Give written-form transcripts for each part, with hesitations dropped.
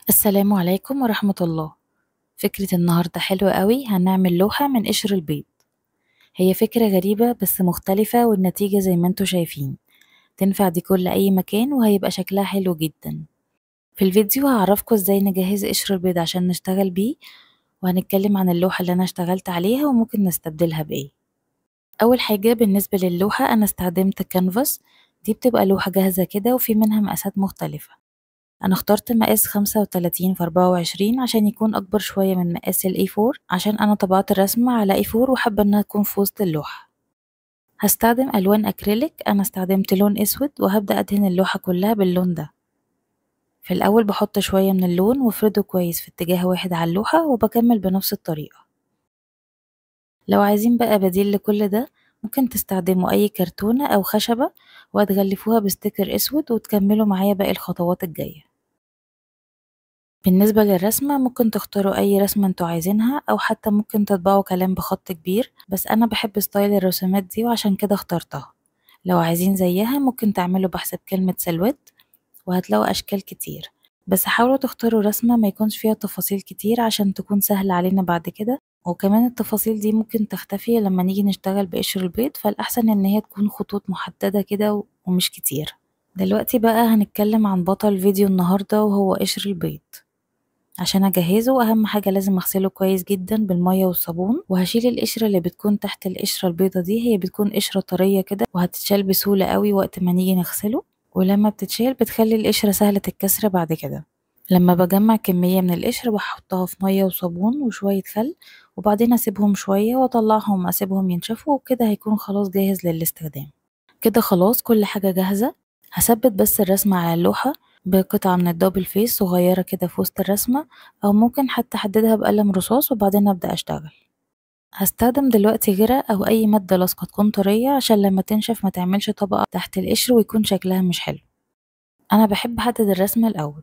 السلام عليكم ورحمة الله. فكرة النهاردة حلوة قوي، هنعمل لوحة من قشر البيض. هي فكرة غريبة بس مختلفة، والنتيجة زي ما انتوا شايفين تنفع ديكور لأي مكان وهيبقى شكلها حلو جدا. في الفيديو هعرفكم ازاي نجهز قشر البيض عشان نشتغل بيه، وهنتكلم عن اللوحة اللي انا اشتغلت عليها وممكن نستبدلها بايه. اول حاجة بالنسبة للوحة انا استخدمت كانفاس. دي بتبقى لوحة جاهزة كده وفي منها مقاسات مختلفة. أنا اخترت مقاس 35 في 24 عشان يكون أكبر شوية من مقاس ال A4، عشان أنا طبعت الرسمة على A4 وحابة إنها تكون في وسط اللوحة. هستخدم ألوان أكريليك، أنا استخدمت لون أسود وهبدأ أدهن اللوحة كلها باللون ده. في الأول بحط شوية من اللون وافرده كويس في اتجاه واحد على اللوحة وبكمل بنفس الطريقة. لو عايزين بقى بديل لكل ده ممكن تستخدموا أي كرتونة أو خشبة وهتغلفوها بستيكر أسود وتكملوا معايا باقي الخطوات الجاية. بالنسبة للرسمة ممكن تختاروا أي رسمة انتوا عايزينها، أو حتى ممكن تطبعوا كلام بخط كبير، بس أنا بحب ستايل الرسومات دي وعشان كده اخترتها. لو عايزين زيها ممكن تعملوا بحث بكلمة سلوت وهتلاقوا أشكال كتير، بس حاولوا تختاروا رسمة ما يكونش فيها تفاصيل كتير عشان تكون سهلة علينا بعد كده. وكمان التفاصيل دي ممكن تختفي لما نيجي نشتغل بقشر البيض، فالأحسن إن هي تكون خطوط محددة كده ومش كتير. دلوقتي بقى هنتكلم عن بطل فيديو النهاردة وهو قشر البيض. عشان اجهزه اهم حاجة لازم اغسله كويس جدا بالمية والصابون، وهشيل القشرة اللي بتكون تحت القشرة البيضة دي، هي بتكون قشرة طرية كده وهتتشال بسهولة قوي وقت ما نيجي نغسله. ولما بتتشال بتخلي القشرة سهلة الكسر بعد كده. لما بجمع كمية من القشر بحطها في مية وصابون وشوية خل، وبعدين اسيبهم شوية واطلعهم اسيبهم ينشفوا، وكده هيكون خلاص جاهز للاستخدام. كده خلاص كل حاجة جاهزة. هثبت بس الرسمة على اللوحة بقطعة من الدبل فيس صغيرة كده في وسط الرسمة، أو ممكن حتى أحددها بقلم رصاص وبعدين أبدأ أشتغل. هستخدم دلوقتي غيرة أو أي مادة لاصقة تكون طرية عشان لما تنشف ما تعملش طبقة تحت القشر ويكون شكلها مش حلو. أنا بحب أحدد الرسمة الأول.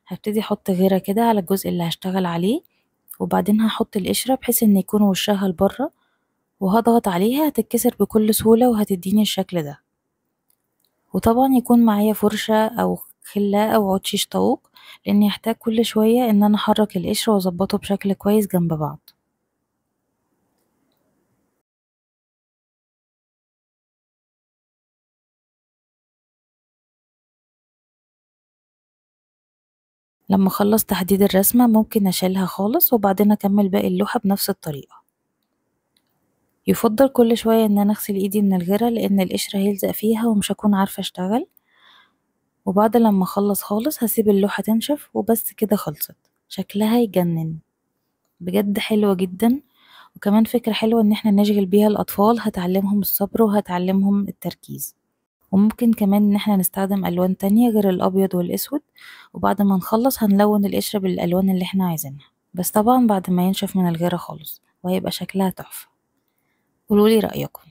هبتدي أحط غيرة كده على الجزء اللي هشتغل عليه، وبعدين هحط القشرة بحيث إن يكون وشها لبره، وهضغط عليها هتتكسر بكل سهولة وهتديني الشكل ده. وطبعا يكون معايا فرشة أو خلة أو عود شيش طاووق، لأني هحتاج كل شوية إن أنا أحرك القشر وأظبطه بشكل كويس جنب بعض. لما أخلص تحديد الرسمة ممكن أشيلها خالص وبعدين أكمل باقي اللوحة بنفس الطريقة. يفضل كل شوية إن أنا أغسل إيدي من الغيرة لأن القشر هيلزق فيها ومش هكون عارفة أشتغل. وبعد لما أخلص خالص هسيب اللوحة تنشف وبس، كده خلصت. شكلها يجنن، بجد حلوة جدا. وكمان فكرة حلوة إن احنا نشغل بيها الأطفال، هتعلمهم الصبر وهتعلمهم التركيز. وممكن كمان إن احنا نستخدم ألوان تانية غير الأبيض والأسود، وبعد ما نخلص هنلون القشرة بالألوان اللي احنا عايزينها، بس طبعا بعد ما ينشف من الغيرة خالص، وهيبقى شكلها تحفة. قولولي رأيكم.